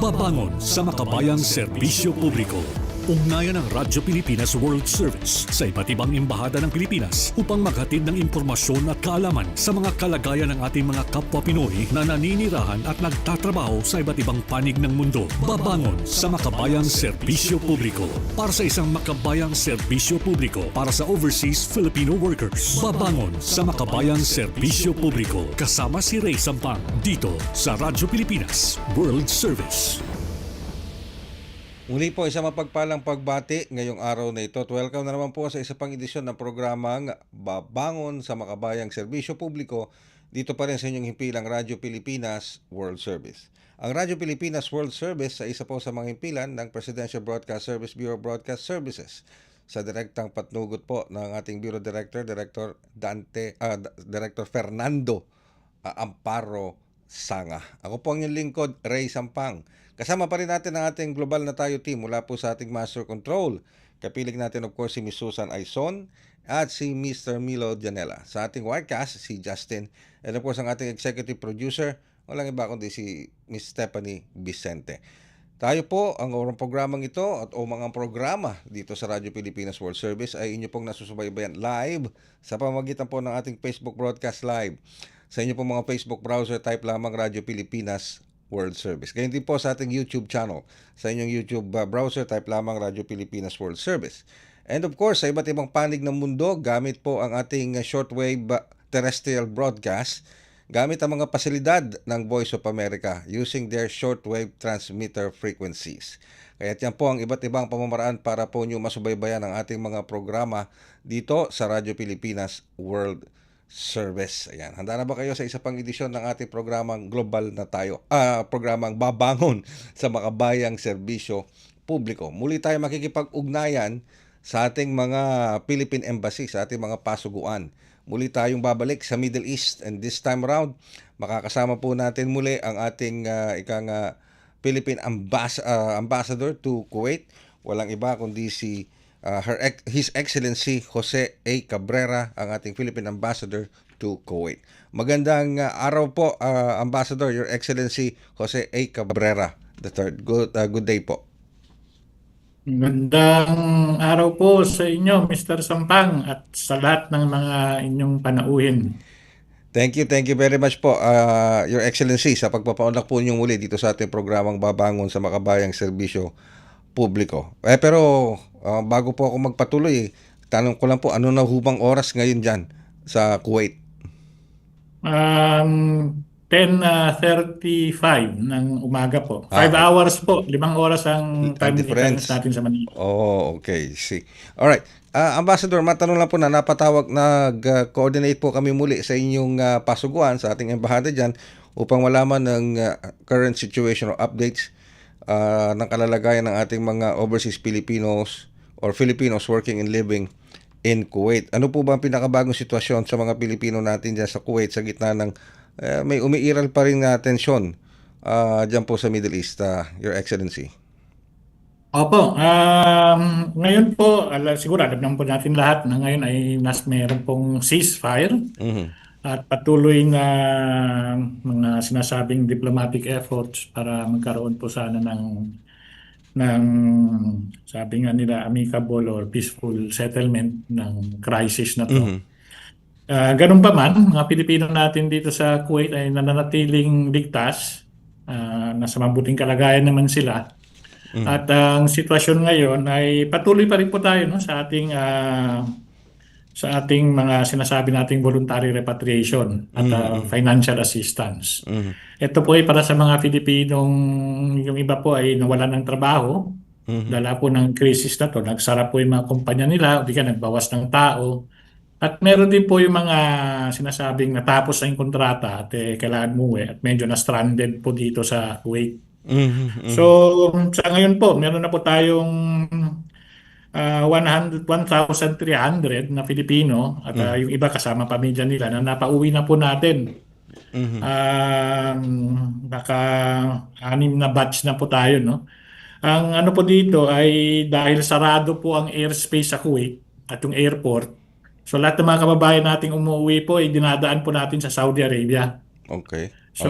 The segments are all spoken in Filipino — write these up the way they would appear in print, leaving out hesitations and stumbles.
Babangon sa makabayang serbisyo publiko. Ugnayan ng Radyo Pilipinas World Service sa iba't ibang embahada ng Pilipinas upang maghatid ng impormasyon at kaalaman sa mga kalagayan ng ating mga kapwa Pinoy na naninirahan at nagtatrabaho sa iba't ibang panig ng mundo. Babangon sa makabayang serbisyo publiko para sa isang makabayang serbisyo publiko para sa overseas Filipino workers. Babangon sa makabayang serbisyo publiko kasama si Ray Sampang dito sa Radyo Pilipinas World Service. Muli po isang mapagpalang pagbati ngayong araw na ito. Welcome na naman po sa isa pang edisyon ng programang Babangon sa Makabayang Serbisyo Publiko dito pa rin sa inyong himpilang Radyo Pilipinas World Service. Ang Radyo Pilipinas World Service ay isa po sa mga himpilan ng Presidential Broadcast Service Bureau of Broadcast Services sa direktang patnugot po ng ating Bureau Director, Director Fernando Amparo Sanga. Ako po ang inyong lingkod, Ray Sampang. Kasama pa rin natin ang ating global na tayo team mula po sa ating Master Control. Kapiling natin of course si Ms. Susan Aizon at si Mr. Milo Janela. Sa ating Wirecast, si Justin. And of course ang ating executive producer, walang iba kundi si Ms. Stephanie Vicente. Tayo po, ang orang programang ito at o mga programa dito sa Radyo Pilipinas World Service ay inyo pong nasusubaybayan live sa pamamagitan po ng ating Facebook Broadcast Live. Sa inyo pong mga Facebook browser, type lamang Radyo Pilipinas World Service. Ganyan din po sa ating YouTube channel. Sa inyong YouTube browser, type lamang Radyo Pilipinas World Service. And of course, sa iba't ibang panig ng mundo, gamit po ang ating shortwave terrestrial broadcast, gamit ang mga pasilidad ng Voice of America using their shortwave transmitter frequencies. Kaya yan po ang iba't ibang pamamaraan para po nyo masubaybayan ang ating mga programa dito sa Radyo Pilipinas World Service. Ayan. Handa na ba kayo sa isa pang edisyon ng ating programang Global na Tayo? Programang Babangon sa Makabayang Serbisyo Publiko. Muli tayo makikipag-ugnayan sa ating mga Philippine Embassy, sa ating mga pasuguan. Muli tayong babalik sa Middle East, and this time around, makakasama po natin muli ang ating Philippine Ambassador to Kuwait. Walang iba kundi si His Excellency Jose A. Cabrera, ang ating Philippine Ambassador to Kuwait. Magandang araw po, Ambassador, Your Excellency Jose A. Cabrera III. Good day po. Magandang araw po sa inyo, Mr. Sampang, at sa lahat ng mga inyong panauhin. Thank you very much po, Your Excellency, sa pagpapaunlak po niyo muli dito sa ating programang Babangon sa Makabayang Serbisyo Publiko. Pero bago po ako magpatuloy, tanong ko lang po, ano na hubang oras ngayon dyan sa Kuwait? 10:35 ng umaga po. 5 hours po. 5 oras ang time difference natin sa Manila. Oh, okay. See. Alright. Ambassador, matanong lang po na nag-coordinate po kami muli sa inyong pasuguan sa ating embahada dyan upang malaman ng current situation or updates ng kalalagayan ng ating mga overseas Filipinos or Filipinos working and living in Kuwait. Ano po ba ang pinakabagong sitwasyon sa mga Pilipino natin dyan sa Kuwait sa gitna ng may umiiral pa rin na tensyon dyan po sa Middle East, Your Excellency? Opo. Ngayon po, siguro alam naman po natin lahat na ngayon ay meron pong ceasefire. At patuloy na mga sinasabing diplomatic efforts para magkaroon po sana ng sabi nga nila amicable or peaceful settlement ng crisis na to. Ganun pa man, mga Pilipino natin dito sa Kuwait ay nananatiling ligtas, nasa mabuting kalagayan naman sila. At ang sitwasyon ngayon ay patuloy pa rin po tayo sa ating mga sinasabi nating voluntary repatriation at financial assistance. Ito po ay para sa mga Pilipinong, yung iba po ay nawalan ng trabaho, dala po ng crisis na to, nagsara po yung mga kumpanya nila, o di ka nagbawas ng tao. At meron din po yung mga sinasabing natapos na yung kontrata at kailangan umuwi at medyo na-stranded po dito sa Kuwait. So sa ngayon po, meron na po tayong 1,300 na Pilipino at yung iba kasama pamilya nila na napauwi na po natin. Naka-6 na batch na po tayo, no? Ang ano po dito ay dahil sarado po ang airspace sa Kuwait at yung airport. So lahat ng mga kababayan nating umuwi po ay dinadaan po natin sa Saudi Arabia. Okay. So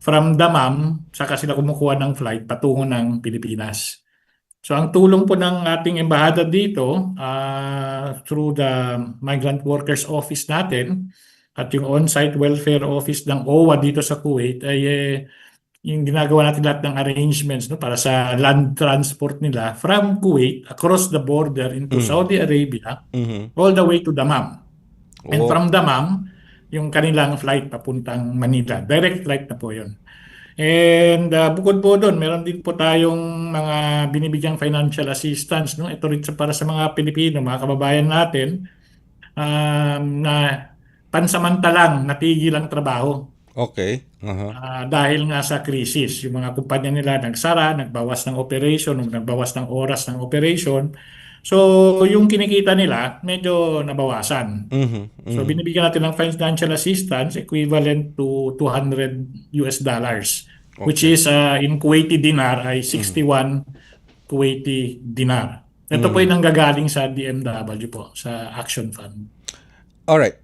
from Damam, saka sila kumukuha ng flight patungo ng Pilipinas. So ang tulong po ng ating embahada dito through the Migrant Workers Office natin at yung on-site welfare office ng OWA dito sa Kuwait ay yung ginagawa natin lahat ng arrangements no, para sa land transport nila from Kuwait across the border into Saudi Arabia all the way to Dammam. And Oh, from Dammam, yung kanilang flight papuntang Manila. Direct flight na po yun. And bukod po doon, meron din po tayong mga binibigyang financial assistance. No? Ito rin para sa mga Pilipino, mga kababayan natin na pansamantalang natigil ang trabaho okay. dahil nga sa krisis. Yung mga kumpanya nila nagsara, nagbawas ng operation, nagbawas ng oras ng operation. So yung kinikita nila medyo nabawasan. So binibigyan natin ng financial assistance equivalent to $200, which is in Kuwaiti dinar ay 61 Kuwaiti dinar. Ito po ay nanggagaling sa DMW po, sa Action Fund. Alright,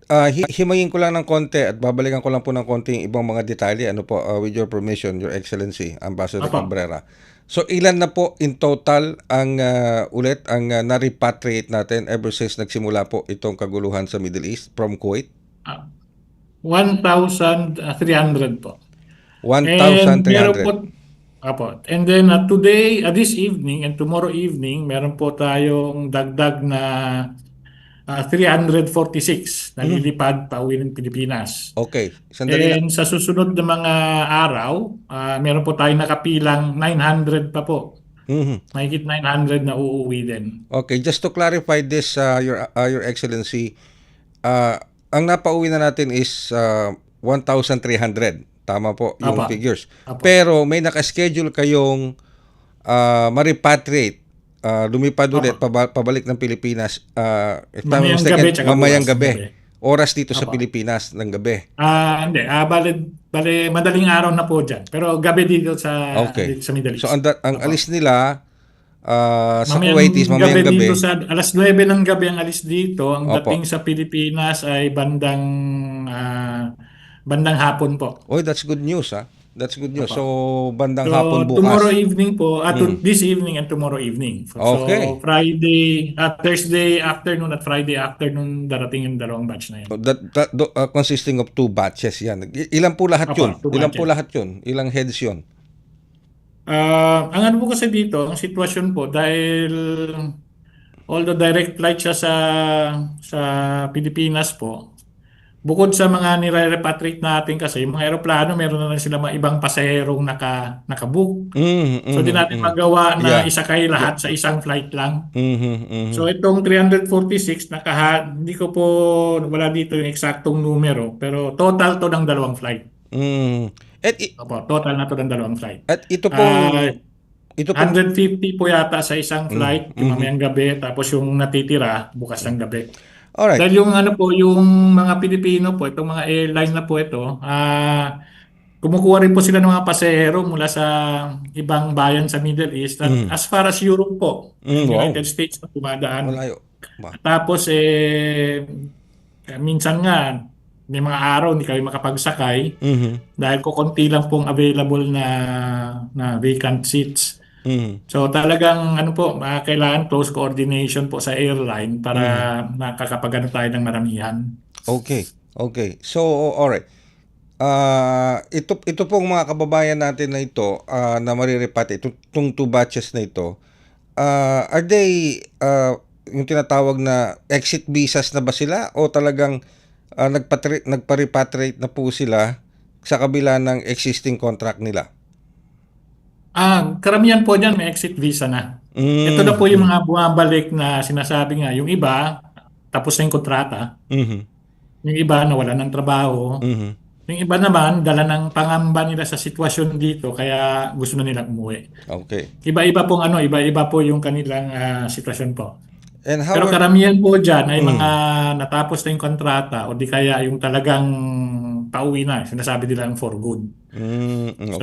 himayin ko lang ng konti at babalikan ko lang po ng konti yung ibang mga detalye. Ano po, with your permission, Your Excellency, Ambassador Apo. Cabrera. So, ilan na po in total ang na-repatriate natin ever since nagsimula po itong kaguluhan sa Middle East from Kuwait? 1,300 po. And meron 1,300. po, apo. And then today, this evening and tomorrow evening, meron po tayong dagdag na 346 na lilipad pa uwi ng Pilipinas. Okay, sandali lang. And sa susunod na mga araw, meron po tayong nakapilang 900 pa po. Mahigit 900 na uuwi din. Okay, just to clarify this, Your Excellency, ang napauwi na natin is 1,300. Tama po yung Apa. figures. Apa. Pero may nakaschedule kayong ma-repatriate, lumipad ulit, pabalik ng Pilipinas. If I'm Mamayang mistaken, gabi, tsaka mamayang bukas ng gabi. gabi. Oras dito sa Apa. Pilipinas ng gabi. Hindi. Bale, madaling araw na po dyan. Pero gabi dito sa, Okay. dito sa Middle East. So ang alis nila sa Mamayang Kuwait is mamayang gabi. dito sa alas 9 ng gabi ang alis dito. Ang Opo. dating sa Pilipinas ay bandang hapon po. Oy, that's good news, ha? That's good news. Opo. So, bandang So, hapon bukas. tomorrow evening po, this evening and tomorrow evening. So, Okay. Friday, Thursday afternoon at Friday afternoon darating yung dalawang batch na yun. So consisting of 2 batches yan. Ilan po lahat Opo, yun? 2 Ilan po batches. lahat yun? Ilang heads yun? Ang ano po kasi dito, ang sitwasyon po, dahil although direct flight siya sa Pilipinas po, bukod sa mga nire-repatriate natin kasi, yung mga aeroplano, meron na rin sila mga ibang pasaherong nakabook. So, di natin magawa na Yeah. isakay lahat sa isang flight lang. Mhm. So, itong 346, hindi ko po, wala dito yung eksaktong numero, pero total to ng dalawang flight. Opo, total na to ng dalawang flight. At ito po, ito po, 150 po yata sa isang flight, yung mamayang gabi, tapos yung natitira, bukas ng gabi. alright. Dahil yung yung mga Pilipino po, itong mga airline na po ito, kumukuha rin po sila ng mga pasahero mula sa ibang bayan sa Middle East at as far as Europe po, Wow. United States na dumadaan. Malayo. Ba? Tapos minsan nga may mga araw hindi kayo makapagsakay dahil konti lang pong available na vacant seats. So talagang kailangan close coordination po sa airline para makakapagano tayo ng maramihan. Okay. So, alright. Ito pong mga kababayan natin na ito na marirepati, itong 2 batches na ito, are they yung tinatawag na exit visas na ba sila o talagang nagpa-repatriate na po sila sa kabila ng existing contract nila? Karamihan po dyan may exit visa na. Ito na po yung mga bumabalik na sinasabi nga. Yung iba, tapos na yung kontrata. Yung iba, nawalan ng trabaho. Yung iba naman, dala ng pangamba nila sa sitwasyon dito, kaya gusto na nilang umuwi. Okay. Iba-iba po yung kanilang sitwasyon po. And how Pero are- karamihan po dyan ay mga natapos na yung kontrata o di kaya yung talagang pauwi na. Sinasabi nila for good. So,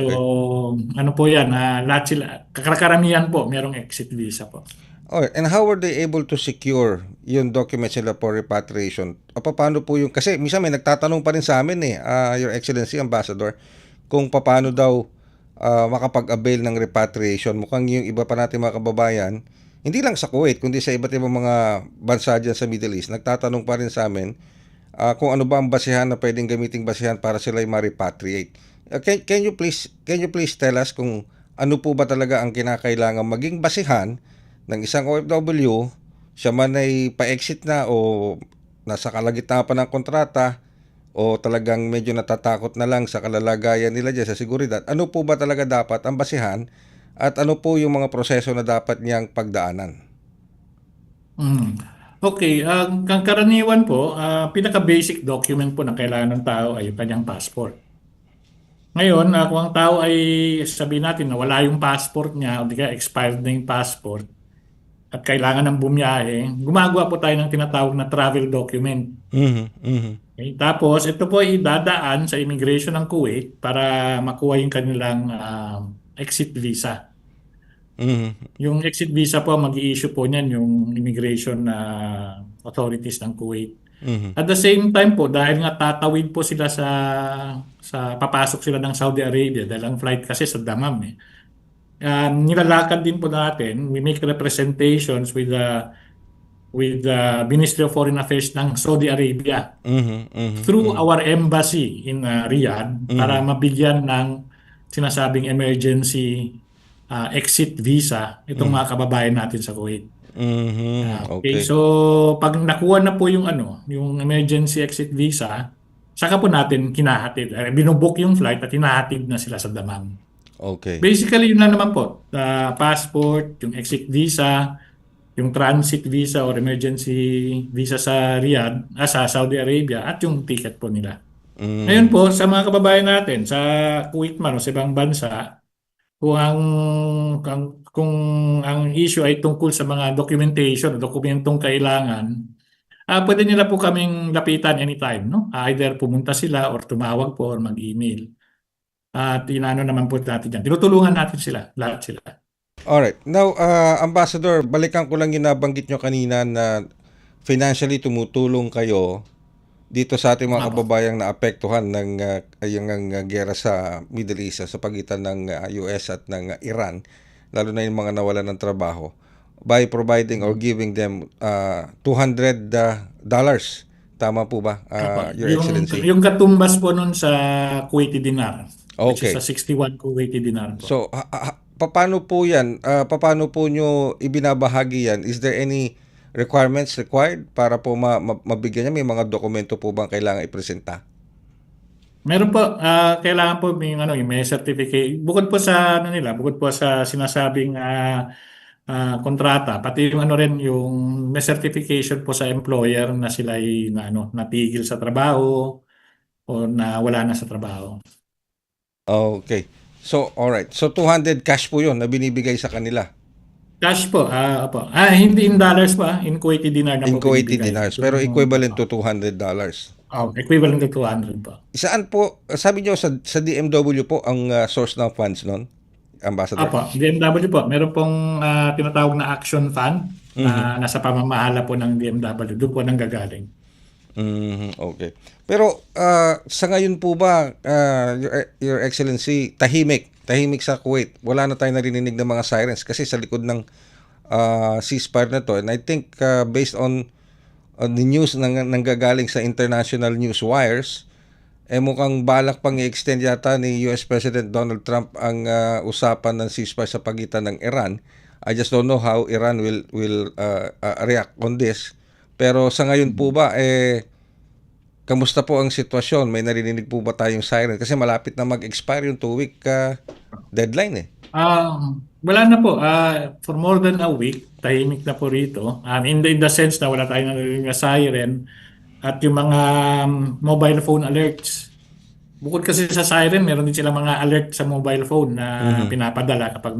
okay. po yan, lahat sila, karamihan po, merong exit visa po. Alright, and how were they able to secure yung documents nila for repatriation? Paano po yung, kasi minsan may nagtatanong pa rin sa amin Your Excellency, Ambassador, kung paano daw makapag-avail ng repatriation. Mukhang yung iba pa natin mga kababayan, hindi lang sa Kuwait, kundi sa iba't ibang mga bansa dyan sa Middle East, nagtatanong pa rin sa amin kung ano ba ang basihan na pwedeng gamiting basihan para sila ma-repatriate. Can you please tell us kung ano po ba talaga ang kinakailangan maging basihan ng isang OFW, siya man ay pa-exit na o nasa kalagitnaan pa ng kontrata o talagang medyo natatakot na lang sa kalalagayan nila dyan sa seguridad, ano po ba talaga dapat ang basihan at ano po yung mga proseso na dapat niyang pagdaanan? Mm. Okay, ang karaniwan po, pinaka-basic document po na kailangan ng tao ay yung kanyang passport. Ngayon, kung ang tao ay sabihin natin na wala yung passport niya o di kaya expired na yung passport at kailangan ng bumiyahe, gumagawa po tayo ng tinatawag na travel document. Mhm, mhm, Okay? Tapos, ito po ay dadaan sa immigration ng Kuwait para makuha yung kanilang exit visa. mhm, Yung exit visa po, mag-i-issue po niyan yung immigration authorities ng Kuwait. mhm, At the same time po, dahil nga tatawid po sila sa papasok sila ng Saudi Arabia dahil ang flight kasi sa Dammam eh. Nilalakad din po natin, we make representations with the Ministry of Foreign Affairs ng Saudi Arabia mhm, mhm, through mhm, our embassy in Riyadh para mhm, mabigyan ng sinasabing emergency exit visa itong mga kababayan natin sa Kuwait. mhm, Okay, okay. so pag nakuha na po yung emergency exit visa, saka po natin kinahatid. Binubook yung flight at hinahatid na sila sa Dammam. Okay. Basically, yun lang naman po. Passport, yung exit visa, yung transit visa or emergency visa sa Riyadh, sa Saudi Arabia, at yung ticket po nila. Ngayon Mm, po, sa mga kababayan natin, sa Kuwait man o sa ibang bansa, kung kung ang issue ay tungkol sa mga documentation, dokumentong kailangan, pwede nila po kaming lapitan anytime, no? Either pumunta sila or tumawag po or mag-email. At inaano naman po natin dyan. Tinutulungan natin sila, lahat sila. alright. Now, Ambassador, balikan ko lang yung nabanggit nyo kanina na financially tumutulong kayo dito sa ating mga Apo. kababayang naapektuhan ng yung giyera sa Middle East sa pagitan ng US at ng Iran, lalo na yung mga nawalan ng trabaho, by providing or giving them $200. Tama po ba, Apo. Your Excellency? Yung katumbas po nun sa Kuwaiti dinar, which is Okay. sa 61 Kuwaiti dinar po. So, paano po yan? Paano po nyo ibinabahagi yan? Is there any requirements required para po mabigyan niya? May mga dokumento po bang kailangan ipresenta? Meron po, kailangan po yung may certificate. Bukod po sa bukod po sa sinasabing kontrata, pati yung yung may certification po sa employer na sila ay natigil sa trabaho o na wala na sa trabaho. Okay. So, alright. So, 200 cash po yun na binibigay sa kanila. Cash po, opo. Hindi in dollars pa, in Kuwaiti dinar na In po Kuwaiti binibigay. dinars. Pero equivalent to $200. Equivalent to 200 po. Saan po, sabi nyo sa DMW po ang source ng funds nun, Ambassador? Apo, DMW po. Meron pong tinatawag na Action Fund na nasa pamamahala po ng DMW. Doon po nang gagaling. Mhm, okay. Pero sa ngayon po ba, Your Excellency, tahimik sa Kuwait. Wala na tayong narinig ng mga sirens kasi sa likod ng ceasefire na to. And I think based on the news na nanggagaling sa international news wires, mukhang balak pang i-extend yata ni US President Donald Trump ang usapan ng ceasefire sa pagitan ng Iran. I just don't know how Iran will react on this. Pero sa ngayon po ba, kamusta po ang sitwasyon? May narinig po ba tayong siren? Kasi malapit na mag-expire yung 2-week deadline eh. Wala na po. For more than a week, tahimik na po rito. In the sense na wala tayong narinig na siren at yung mga mobile phone alerts. Bukod kasi sa siren, meron din sila mga alert sa mobile phone na pinapadala kapag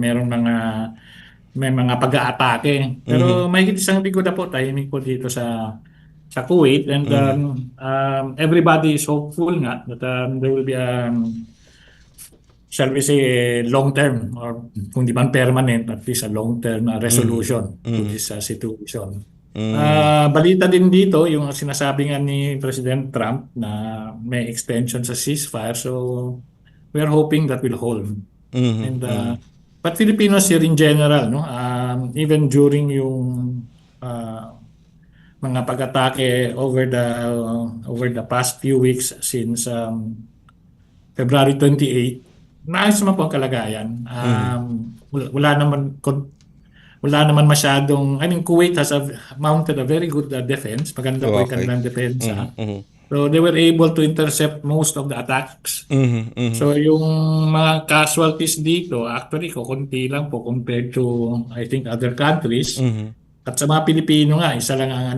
may mga pag-aatake. Pero mahigit isang linggo na po, tahimik po dito sa Kuwait. And everybody is hopeful nga that there will be shall we say, long-term or kung di man permanent, at least a long-term resolution to this situation. Balita din dito, yung sinasabi nga ni President Trump na may extension sa ceasefire. So, we are hoping that will hold. Mhm. And but Filipinos here in general, no, even during yung uh, mga pag-atake over the past few weeks since February 28, naayos naman po ang kalagayan. Mhm. Wala naman masyadong, I mean, Kuwait has mounted a very good defense. Maganda po yung Okay. kanilang Mhm. depensa. Mhm. So they were able to intercept most of the attacks. Mhm. Mhm. So yung mga casualties dito, actually, kukunti lang po compared to, I think, other countries. Mhm. At sa mga Pilipino nga, isa lang ang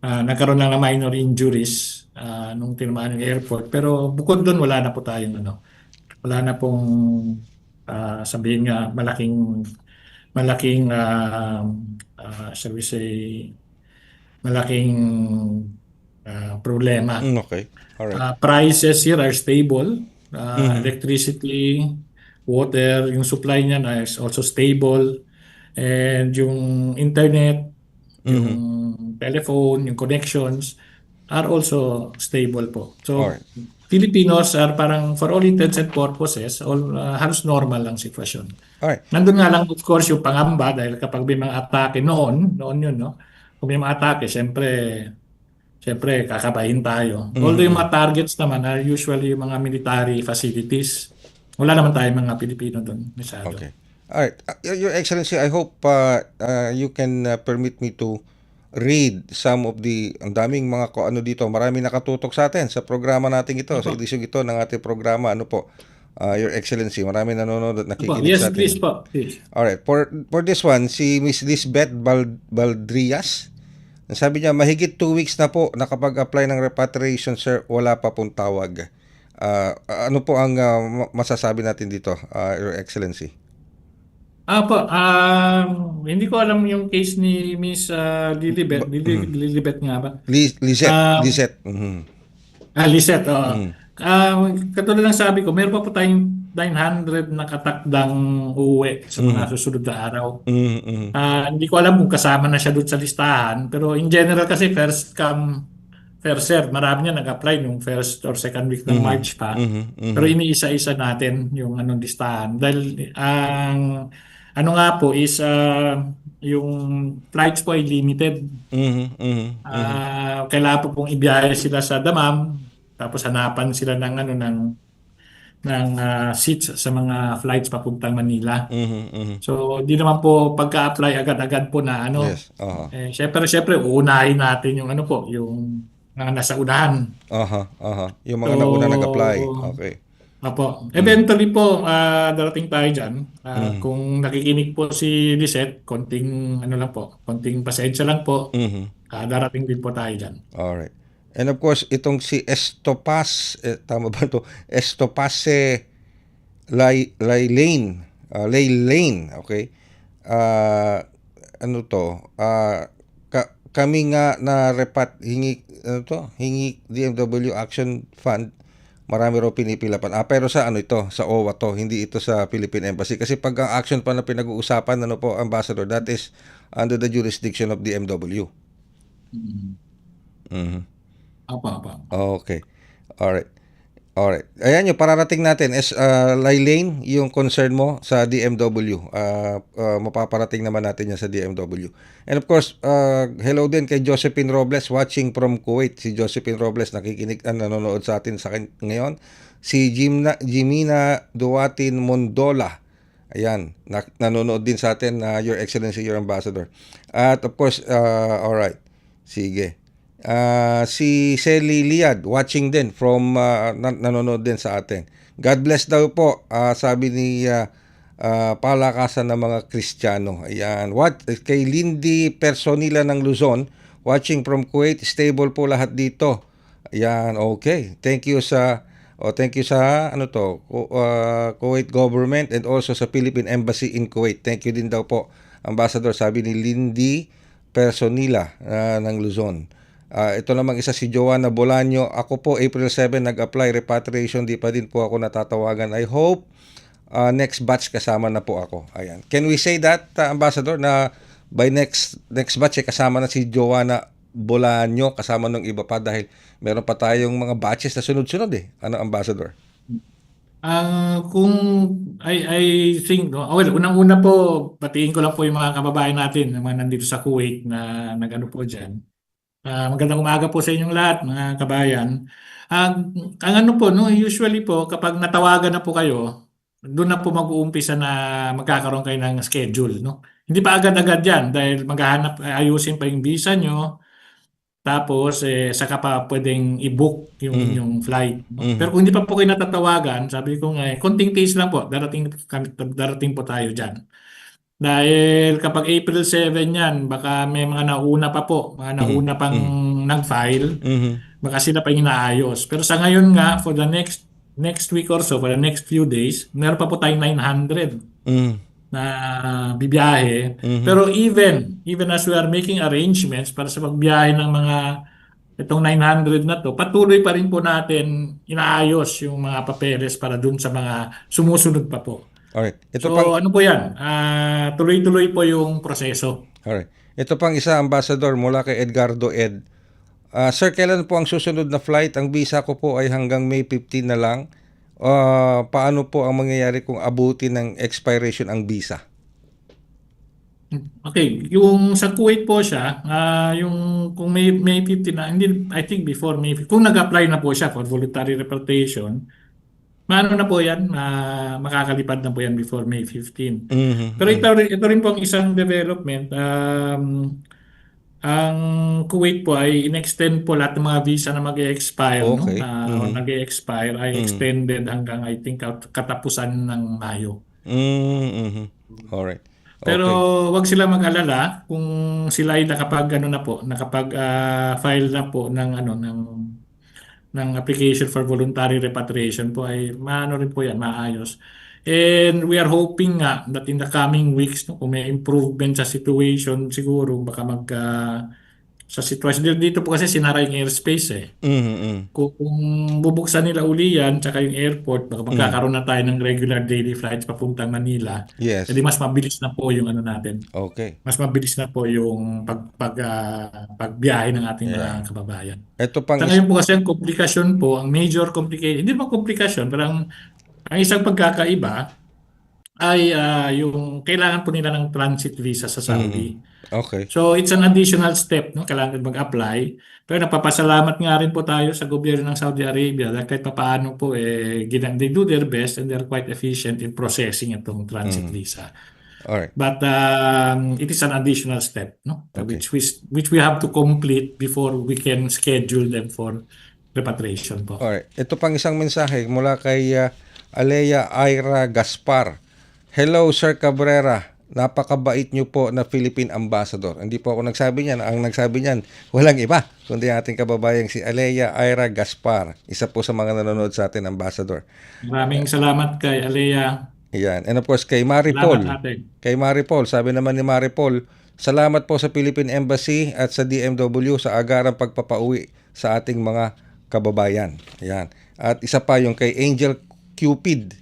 nagkaroon lang ng minor injuries nung tinamaan yung airport. Pero bukod doon, wala na po tayong wala na pong sabihin nga malaking shall we say, malaking problema. Okay. All right. Prices here are stable. Mhm. Electricity, water, yung supply niyan is also stable. And yung internet, yung Mhm. telephone, yung connections are also stable po. All So, right. Filipinos are parang for all intents and purposes, halos normal lang sitwasyon. All right. Nandun nga lang, of course, yung pangamba dahil kapag may mga atake noon yun, no? Kung may mga atake, siyempre kakabahin tayo. Although yung Mhm. mga targets naman are usually yung mga military facilities. Wala naman tayong mga Pilipino doon, masyado. Okay. All right. Your Excellency, I hope you can permit me to read some of ang daming mga ano dito. Marami nakatutok sa atin sa programa natin ito, sa Opo. edisyong ito ng ating programa. Ano po, Your Excellency, marami nanonood at Opo. nakikinig Yes, sa please atin. po. Please. All right. For this one, si Miss Lisbeth Baldrias, sabi niya, mahigit 2 weeks na po nakapag-apply ng repatriation, sir. Wala pa pong tawag. Ano po ang masasabi natin dito, Your Excellency? Po, hindi ko alam yung case ni Miss Lilibet. Lilibet nga ba? Um, Lisette. Mhm. Lisette, oo. Mhm. Katulad ng sabi ko, meron pa po tayong 900 na katakdang uuwi sa mga susunod na araw. Mhm. Mhm. Hindi ko alam kung kasama na siya doon sa listahan. Pero in general kasi first come, first serve. Marami niya nag-apply nung first or second week ng Mhm. March pa. Mhm. Pero Mhm. iniisa-isa natin yung anong listahan. Dahil ang ano nga po is yung flights po ay limited. Mhm. Mhm. Mhm. Kailangan po pong ibiyahe sila sa Damam. Tapos hanapan sila ng seats sa mga flights papuntang Manila. Mhm. Mhm. So, di naman po pagka-apply agad-agad po na Yes. Aha. syempre uunahin natin yung yung mga nasa unahan. Aha. Aha. Yung mga nauna So, nag-apply. Okay. Apo. Eventually po, darating tayo dyan. Mhm. Kung nakikinig po si Lisette, konting pasensya lang po. Mhm. Darating din po tayo dyan. Alright. And of course, itong si Estopas, tama ba ito? Estopase Lane, okay? Ano to? Kami nga na hingi DMW Action Fund. Marami raw pinipilapan. Pero sa sa OWA to, hindi ito sa Philippine Embassy. Kasi pag ang action fund na pinag-uusapan, Ambassador, that is under the jurisdiction of DMW. Mhm. Apa. Okay. Alright. Ayan yung pararating natin is Laylane, yung concern mo sa DMW. Mapaparating naman natin yan sa DMW. And of course, hello din kay Josephine Robles watching from Kuwait. Si Josephine Robles nakikinig, nanonood sa atin ngayon. Si Jimina Duatin Mondola. Ayan, nanonood din sa atin, Your Excellency, Your Ambassador. At of course, alright. Sige. Si Sally Liad watching din from nanonood din sa atin. God bless daw po, sabi ni palakasan ng mga Kristiyano. Ayan. Kay Lindy Personila ng Luzon watching from Kuwait, stable po lahat dito. Ayan, okay. Thank you sa Kuwait government and also sa Philippine Embassy in Kuwait. Thank you din daw po, Ambassador, sabi ni Lindy Personila ng Luzon. Ito namang isa si Joanna Bolaño. Ako po April 7 nag-apply repatriation, di pa din po ako natatawagan. I hope next batch kasama na po ako. Ayan. Can we say that, Ambassador, na by next batch kasama na si Joanna Bolaño, kasama ng iba pa, dahil meron pa tayong mga batches na sunod-sunod Ambassador? Kung I think, no, well, unang-una po, batiin ko lang po yung mga kababayan natin, yung mga nandito sa Kuwait na nag-ano po dyan. Magandang umaga po sa inyong lahat, mga kabayan. Ang ano po, no, usually po, kapag natawagan na po kayo, doon na po mag-uumpisa na magkakaroon kayo ng schedule, no? Hindi pa agad-agad yan dahil maghahanap, ayusin pa yung visa nyo, tapos, saka pa pwedeng i-book yung Mhm. inyong flight. No? Mhm. Pero kung hindi pa po kayo natatawagan, sabi ko nga, konting tiis lang po, darating po tayo dyan. Dahil kapag April 7 yan, baka may mga nauna pa po, mga Mhm. nauna pang Mhm. nag-file, Mhm. baka sila pa yung inaayos. Pero sa ngayon nga, for the next week or so, for the next few days, meron pa po tayong 900 Mhm. na bibiyahe. Mhm. Pero even as we are making arrangements para sa pagbiyahe ng mga itong 900 na to, patuloy pa rin po natin inaayos yung mga papeles para dun sa mga sumusunod pa po. Alright. Ito pang So ano po yan? Tuloy-tuloy po yung proseso. Alright. Ito pang isa, Ambassador, mula kay Edgardo Ed. Sir, kailan po ang susunod na flight? Ang visa ko po ay hanggang May 15 na lang. Paano po ang mangyayari kung abutin ng expiration ang visa? Okay, yung sa Kuwait po siya, yung kung May 15 na, hindi, I think before May 15, kung nag-apply na po siya for voluntary repatriation, maano na po yan, makakalipad na po yan before May 15. Mhm. Pero Mhm. ito rin po ang isang development. Ang Kuwait po ay in-extend po lahat ng mga visa na mag-expire, no? Okay. Or Mhm. nag-expire ay Mhm. extended hanggang I think katapusan ng Mayo. Mhm. Alright. Pero Okay. wag sila mag-alala kung sila ay nakapag ano na po, nakapag file na po ng ano ng application for voluntary repatriation po ay maano rin po yan, maayos. And we are hoping nga that in the coming weeks, no, kung may improvement sa situation, siguro baka sa sitwasyon dito po kasi sinara yung airspace eh. Mhm. Kung bubuksan nila uli yan, tsaka yung airport, baka Mhm. magkakaroon na tayo ng regular daily flights papuntang Manila. Jadi Yes. mas mabilis na po yung ano natin. Okay. Mas mabilis na po yung pagbiyahe ng ating Yeah. mga kababayan. Ito pang Sa is ngayon po kasi ang komplikasyon po, ang major complication, hindi naman komplikasyon, pero ang isang pagkakaiba ay yung kailangan po nila ng transit visa sa Saudi. Okay. So it's an additional step, no? Kailangan mag-apply. Pero napapasalamat nga rin po tayo sa gobyerno ng Saudi Arabia dahil kahit papaano po they do their best and they're quite efficient in processing itong transit visa. Alright. But it is an additional step, no? Okay. Which we have to complete before we can schedule them for repatriation po. Alright. Ito pang isang mensahe mula kay Alea Ira Gaspar. Hello, Sir Cabrera. Napakabait niyo po na Philippine Ambassador. Hindi po ako nagsabi niyan. Ang nagsabi niyan, walang iba, kundi ating kababayang si Alea Ira Gaspar. Isa po sa mga nanonood sa atin, Ambassador. Maraming salamat kay Alea. Yan. And of course, kay Marie Salamat Paul. ate. Kay Marie Paul, sabi naman ni Marie Paul, salamat po sa Philippine Embassy at sa DMW sa agarang pagpapauwi sa ating mga kababayan. Yan. At isa pa yung kay Angel Cupid.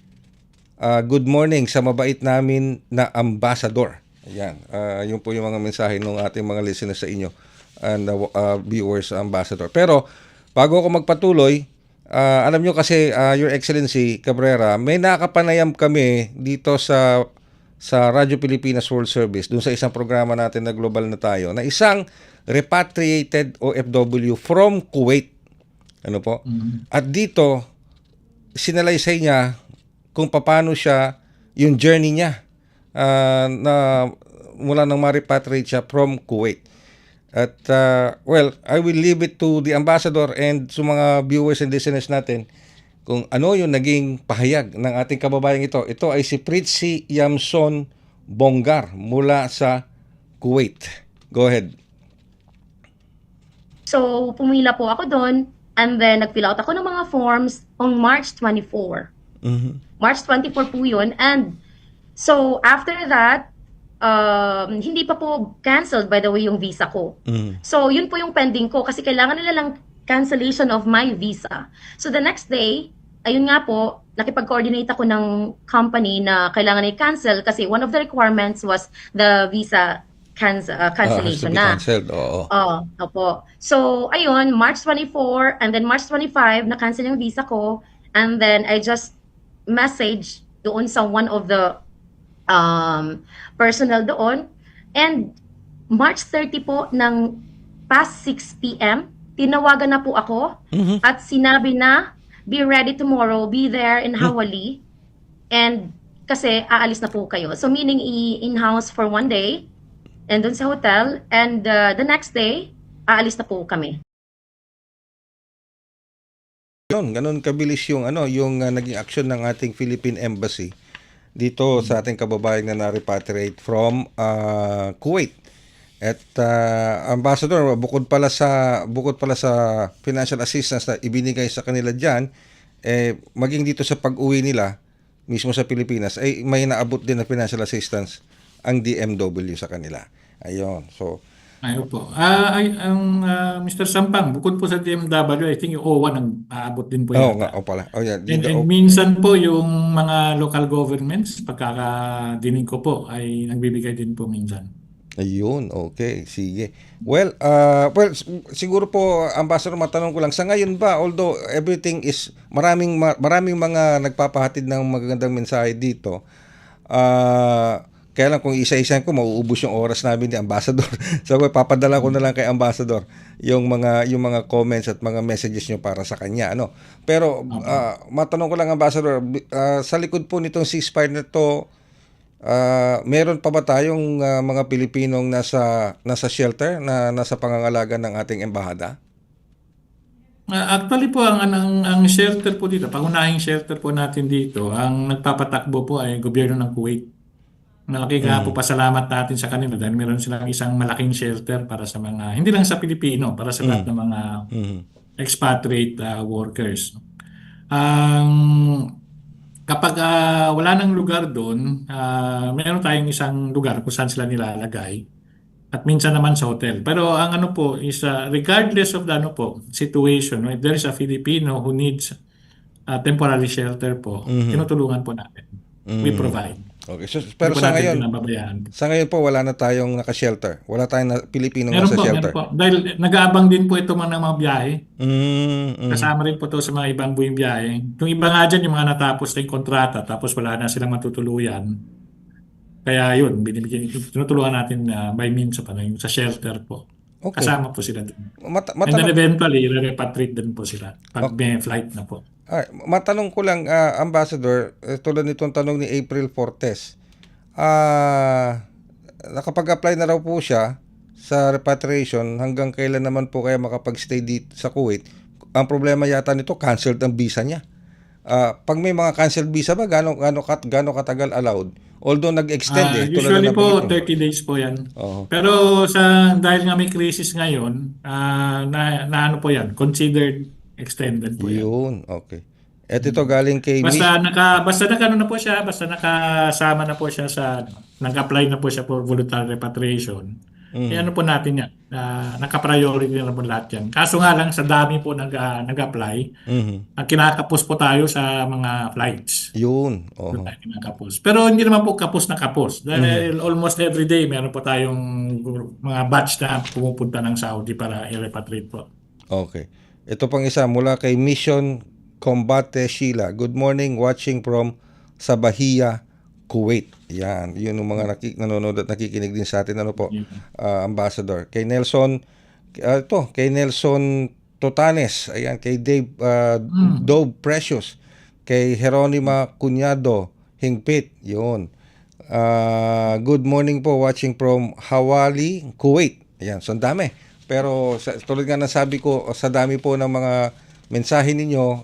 Good morning sa mabait namin na ambassador. Ayan. Yun po yung mga mensahe ng ating mga listeners sa inyo and viewers, ambassador. Pero bago ako magpatuloy, alam nyo kasi, Your Excellency Cabrera, may nakapanayam kami dito sa Radyo Pilipinas World Service, dun sa isang programa natin na global na tayo, na isang repatriated OFW from Kuwait. Ano po? At dito, sinalaysay niya kung paano siya, yung journey niya na mula nang ma-repatriate siya from Kuwait. At well, I will leave it to the ambassador and sa mga viewers and listeners natin kung ano yung naging pahayag ng ating kababayang ito. Ito ay si Pritzi Yamson Bongar mula sa Kuwait. Go ahead. So, pumila po ako doon and then nag-fill out ako ng mga forms on March 24. March 24 po yun. And so, after that, hindi pa po canceled by the way yung visa ko. So, yun po yung pending ko kasi kailangan nila lang cancellation of my visa. So, the next day, ayun nga po, nakipag-coordinate ako ng company na kailangan i-cancel kasi one of the requirements was the visa cancellation na. Canceled, oo. Opo. So, ayun, March 24 and then March 25, na-cancel yung visa ko and then I just message doon sa one of the personnel doon. And March 30 po ng past 6 p.m., tinawagan na po ako at sinabi na, be ready tomorrow, be there in Hawali. And kasi aalis na po kayo. So meaning in-house for 1 day and dun sa hotel, and the next day, aalis na po kami. Ganun kabilis yung naging action ng ating Philippine Embassy dito sa ating kababayan na na-repatriate from Kuwait. At Ambassador, bukod pala sa financial assistance na ibinigay sa kanila diyan, maging dito sa pag-uwi nila mismo sa Pilipinas ay may naabot din na financial assistance ang DMW sa kanila. Ayun. So Ayun po. Mr. Sampang, bukod po sa DMW, I think yung OWA nang aabot din po yata. pala. Oh, yeah. And minsan po yung mga local governments, pagkakadinig ko po, ay nagbibigay din po minsan. Ayun, okay, sige. Well, siguro po, Ambassador, matanong ko lang, sa ngayon ba, although everything is, maraming mga nagpapahatid ng magagandang mensahe dito, kaya lang kung isa-isa ko, mauubos yung oras namin ni Ambassador. So, papadala ko na lang kay Ambassador yung mga comments at mga messages nyo para sa kanya. Pero, matanong ko lang, Ambassador, sa likod po nitong ceasefire na to, meron pa ba tayong mga Pilipinong nasa shelter na nasa pangangalaga ng ating embahada? Actually po, ang shelter po dito, pangunahing shelter po natin dito, ang nagpapatakbo po ay gobyerno ng Kuwait. Malaki nga po pasalamat natin sa kanila dahil meron silang isang malaking shelter para sa mga, hindi lang sa Pilipino, para sa lahat ng mga expatriate workers. Kapag wala nang lugar doon, meron tayong isang lugar kung saan sila nilalagay at minsan naman sa hotel. Pero ang ano po is regardless of the situation, if there is a Filipino who needs temporary shelter po, tinutulungan po natin. We provide. Okay. So, pero sa ngayon po wala na tayong naka-shelter. Wala tayong Pilipinong nasa shelter. Meron po. Dahil nag-aabang din po ito mga biyahe. Kasama rin po ito sa mga ibang buwing biyahe. Yung iba nga dyan, yung mga natapos na yung kontrata, tapos wala na silang matutuluyan. Kaya yun, tinutulungan natin by means of yung sa shelter po. Okay. Kasama po sila doon. And then eventually, repatriate din po sila pag may flight na po. Matanong ko lang, Ambassador, tulad nitong tanong ni April Fortes, nakapag-apply na raw po siya sa repatriation, hanggang kailan naman po kaya makapag-stay dito sa Kuwait? Ang problema yata nito, canceled ang visa niya. Pag may mga canceled visa ba, gano'ng katagal allowed? Although nag-extend usually po 30 days po yan. Pero dahil nga may crisis ngayon, na ano po yan, considered extended po yan. Yun, okay. At ito galing kay basta nakano na po siya, basta nakasama na po siya nag-apply na po siya for voluntary repatriation. Ano po natin yan, naka-priority na po lahat yan. Kaso nga lang sa dami po nag-apply, kinakapos po tayo sa mga flights. Yun. Kinakapos. Pero hindi naman po kapos na kapos. Dahil almost every day meron po tayong mga batch na pumupunta ng Saudi para i-repatriate po. Okay. Ito pang isa mula kay Mission Combate Sheila. Good morning, watching from Sabahia, Kuwait. Yan, yun yung mga nanonood at nakikinig din sa atin. Ano po, Ambassador. Kay Nelson Totanes. Ayan, kay Dave Dove Precious. Kay Jeronima Cunyado Hingpit. Yun. Good morning po, watching from Hawali, Kuwait. Ayan, so ang dami. Pero tulad nga nasabi ko, sa dami po ng mga mensahe ninyo,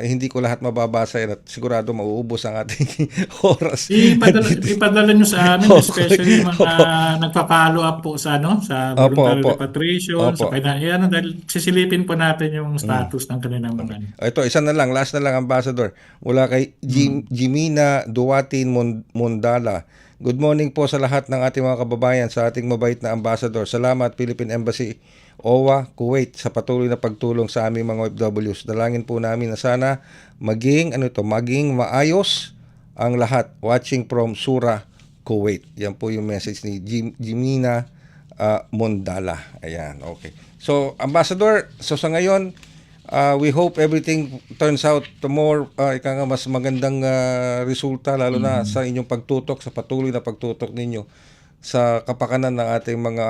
hindi ko lahat mababasa at sigurado mauubos ang ating oras. Ipadala nyo sa amin, especially mga nagpa-follow up po sa voluntary repatriation, sa kanya, dahil sisilipin po natin yung status ng kanilang mga. Ito, last na lang, Ambassador. Mula kay Jimina Duwatin Mondala. Good morning po sa lahat ng ating mga kababayan, sa ating mabait na Ambassador. Salamat, Philippine Embassy, OWA, Kuwait, sa patuloy na pagtulong sa aming mga OFWs. Dalangin po namin na sana maging maayos ang lahat. Watching from Sura, Kuwait. Yan po yung message ni Jimina Mondala. Ayan, okay. So, Ambassador, sa ngayon, We hope everything turns out to more ika nga mas magandang resulta lalo na sa inyong pagtutok, sa patuloy na pagtutok ninyo sa kapakanan ng ating mga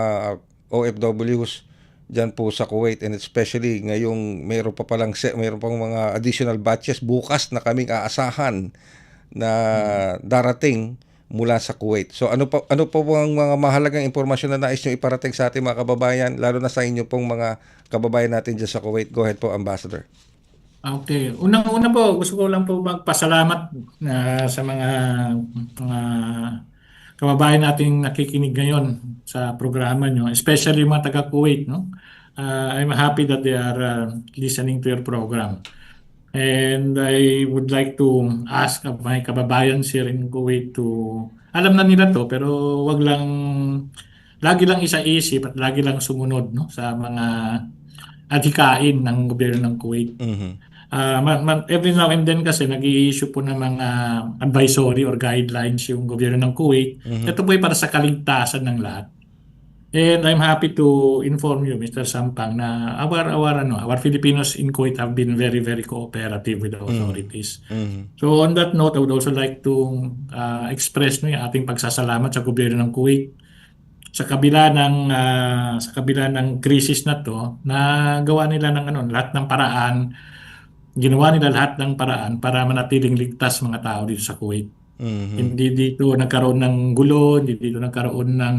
OFWs diyan po sa Kuwait, and especially ngayong mayroon pang mga additional batches bukas na kaming aasahan na darating mula sa Kuwait. So ano po ang mga mahalagang impormasyon na nais nyo iparating sa ating mga kababayan, lalo na sa inyo pong mga kababayan natin dyan sa Kuwait? Go ahead po, Ambassador. Okay. Unang-una po, gusto ko lang po magpasalamat sa mga kababayan nating nakikinig ngayon sa programa nyo, especially yung mga taga-Kuwait, no? I'm happy that they are listening to your program. And I would like to ask my kababayan here in Kuwait to, alam na nila to, pero wag lang, lagi lang isa-isip at lagi lang sumunod, no, sa mga adhikain ng gobyerno ng Kuwait. Every now and then kasi nag-i-issue po ng mga advisory or guidelines yung gobyerno ng Kuwait. Ito po ay para sa kaligtasan ng lahat. And I'm happy to inform you, Mr. Sampang, na our Filipinos in Kuwait have been very, very cooperative with the authorities. So on that note, I would also like to express yung ating pagsasalamat sa gobyerno ng Kuwait sa kabila ng krisis na to, na gawa nila ng lahat ng paraan, ginawa nila lahat ng paraan para manatiling ligtas mga tao dito sa Kuwait. Hindi dito nagkaroon ng gulo, hindi dito nagkaroon ng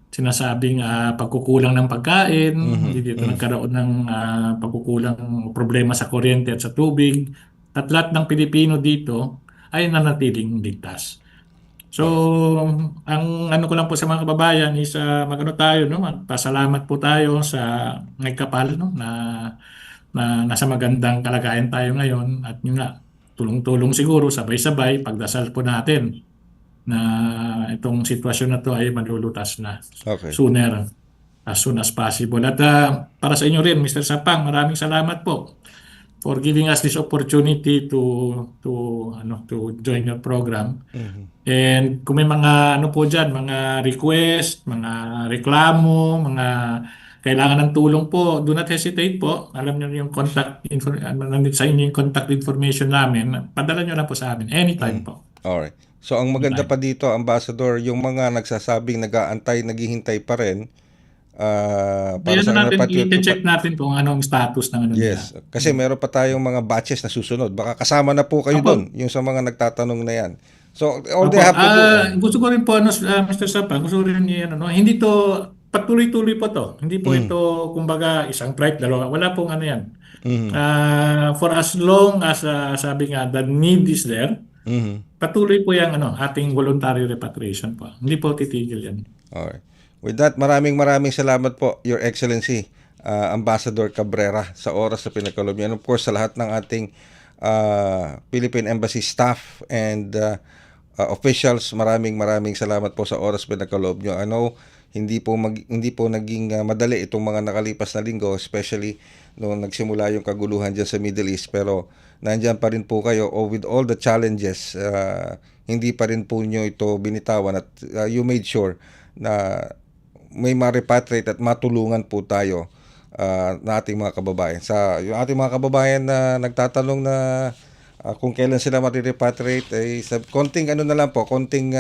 sinasabing pagkukulang ng pagkain, hindi dito nagkaroon ng pagkukulang problema sa kuryente at sa tubig, at lahat ng Pilipino dito ay nanatiling ligtas. So, ang ano ko lang po sa mga kababayan is tayo, no? Magpasalamat po tayo sa nagkapal, no? na nasa magandang kalagayan tayo ngayon, at yun nga, tulong-tulong siguro, sabay-sabay, pagdasal po natin na itong sitwasyon na to ay malulutas na sooner, as soon as possible. At para sa inyo rin, Mr. Sapang, maraming salamat po for giving us this opportunity to join your program. And kung may mga po diyan, mga request, mga reklamo, mga kailangan ng tulong po, do not hesitate po. Alam niyo yung sa inyo yung contact information namin. Padala niyo lang po sa amin anytime po. Alright. So ang maganda pa dito, Ambassador, yung mga nagsasabing nag-aantay, naghihintay pa rin para sa i-check natin kung anong status ng yes, nila. Kasi meron pa tayong mga batches na susunod. Baka kasama na po kayo doon, yung sa mga nagtatanong na yan. So all they have to do. Gusto ko rin po, Mr. Sapa, gusto ko rin hindi to patuloy-tuloy po to. Hindi po ito kumbaga isang flight, dalawa. Wala pong yan. For as long as sabi nga the need is there, patuloy po yung ating voluntary repatriation po. Hindi po titigil yan. Alright. With that, maraming salamat po, Your Excellency, Ambassador Cabrera, sa oras sa pinagkaloob niyo. And of course, sa lahat ng ating Philippine Embassy staff and officials, maraming salamat po sa oras pinagkaloob niyo. I know, hindi po naging madali itong mga nakalipas na linggo, especially nung nagsimula yung kaguluhan dyan sa Middle East, pero nandyan pa rin po kayo with all the challenges. Hindi pa rin po nyo ito binitawan, at you made sure na may ma-repatriate at matulungan po tayo na ating mga kababayan. Yung ating mga kababayan na nagtatanong na kung kailan sila ma-repatriate, ay konting konting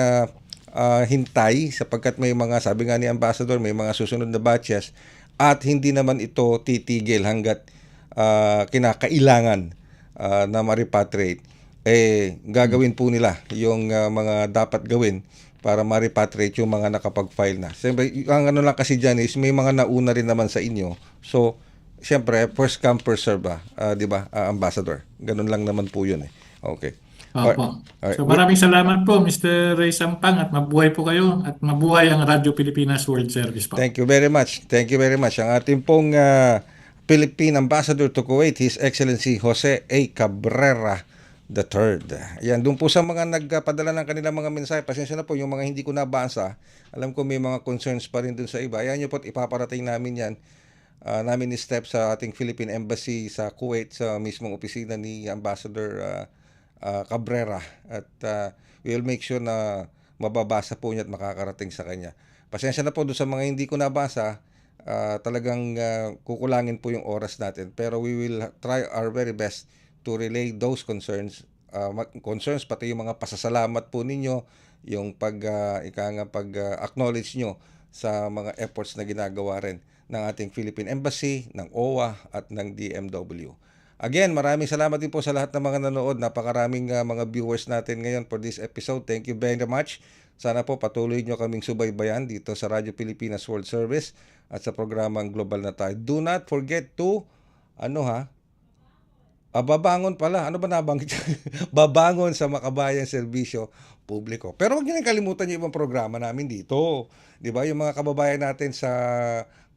hintay, sapagkat may mga, sabi nga ni Ambassador, may mga susunod na batches, at hindi naman ito titigil hanggat kinakailangan na ma-repatriate. Gagawin po nila yung mga dapat gawin para ma-repatriate yung mga nakapag-file na. Siyempre, ang lang kasi dyan is may mga nauna rin naman sa inyo. So, siyempre, first come, first serve di ba, Ambassador? Ganun lang naman po yun. Okay. Opo. So maraming salamat po, Mr. Ray Sampang, at mabuhay po kayo, at mabuhay ang Radyo Pilipinas World Service po. Thank you very much. Thank you very much. Ang ating pong Philippine Ambassador to Kuwait, His Excellency Jose A. Cabrera III. Yan, doon po sa mga nagpadala ng kanilang mga mensahe, pasensya na po yung mga hindi ko nabasa. Alam ko may mga concerns pa rin doon sa iba. Ayan nyo po, ipaparating namin yan. Namin step sa ating Philippine Embassy sa Kuwait, sa mismong opisina ni Ambassador Cabrera, at we'll make sure na mababasa po niya at makakarating sa kanya. Pasensya na po doon sa mga hindi ko nabasa. talagang kukulangin po yung oras natin. Pero we will try our very best to relay those concerns, concerns pati yung mga pasasalamat po ninyo, yung pag-acknowledge nyo sa mga efforts na ginagawa rin ng ating Philippine Embassy, ng OWA at ng DMW. Again, maraming salamat din po sa lahat ng mga nanood. Napakaraming mga viewers natin ngayon for this episode. Thank you very much. Sana po patuloy nyo kaming subaybayan dito sa Radyo Pilipinas World Service at sa programang Global na Tayo. Do not forget to, babangon pala. Ano ba nabanggit? Babangon sa Makabayan Serbisyo Publiko. Pero huwag nyo nang kalimutan yung ibang programa namin dito. Di ba? Yung mga kababayan natin sa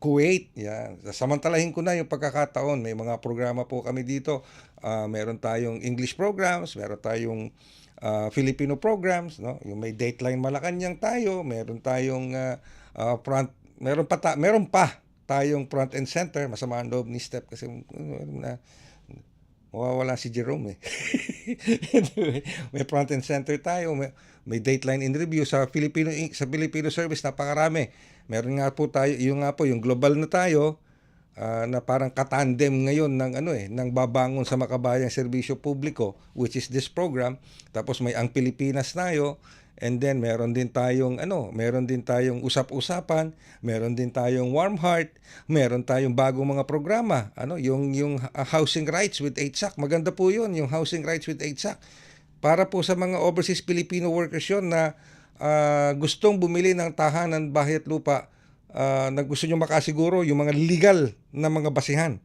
Kuwait. Yan. Samantalahin ko na yung pagkakataon. May mga programa po kami dito. Meron tayong English programs. Meron tayong Filipino programs. No? Yung may Dateline Malacanang tayo. Meron tayong meron pa tayong front and center. Masama ang loob ni Step kasi mawawala si Jerome Anyway, may front and center tayo, may Dateline in review sa Filipino service, napakarami. Meron nga po tayo, yung global na tayo, na parang katandem ngayon ng babangon sa Makabayang Serbisyo Publiko, which is this program. Tapos may Ang Pilipinas tayo. And then meron din tayong usap-usapan, meron din tayong Warm Heart, meron tayong bagong mga programa, yung Housing Rights with HSAC. Maganda po 'yun, yung Housing Rights with HSAC. Para po sa mga overseas Filipino workers 'yon na gustong bumili ng tahanan, bahay at lupa, na gusto nyo makasiguro yung mga legal na mga basihan.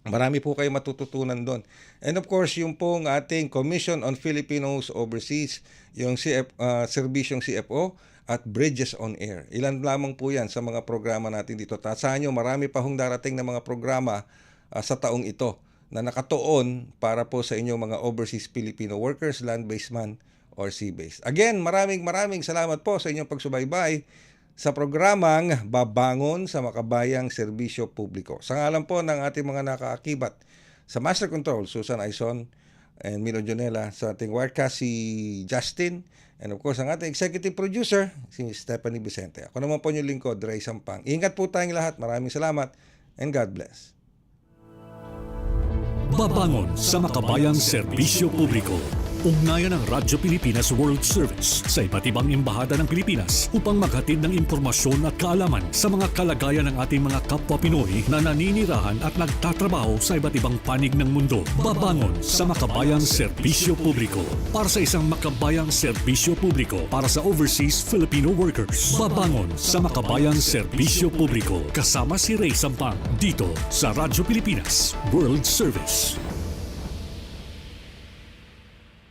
Marami po kayo matututunan doon. And of course, yung pong ating Commission on Filipinos Overseas, yung serbisyong CFO at Bridges on Air. Ilan lamang po yan sa mga programa natin dito. Tasahan nyo, marami pa hong darating na mga programa sa taong ito na nakatuon para po sa inyong mga overseas Filipino workers, land-based man or sea-based. Again, maraming salamat po sa inyong pagsubaybay sa programang Babangon sa Makabayang Serbisyo Publiko. Sa ngalan po ng ating mga nakaakibat sa Master Control, Susan Aizon and Milo Jonela, sa ating wirecast si Justin, and of course ang ating executive producer, si Stephanie Vicente. Ako naman po yung lingkod, Ray Sampang. Ingat po tayong lahat. Maraming salamat and God bless. Babangon sa Makabayang Serbisyo Publiko. Ugnayan ng Radyo Pilipinas World Service sa iba't ibang embahada ng Pilipinas upang maghatid ng impormasyon at kaalaman sa mga kalagayan ng ating mga kapwa Pinoy na naninirahan at nagtatrabaho sa iba't ibang panig ng mundo. Babangon sa Makabayang Serbisyo Publiko para sa isang Makabayang Serbisyo Publiko para sa overseas Filipino workers. Babangon sa Makabayang Serbisyo Publiko kasama si Ray Sampang dito sa Radyo Pilipinas World Service.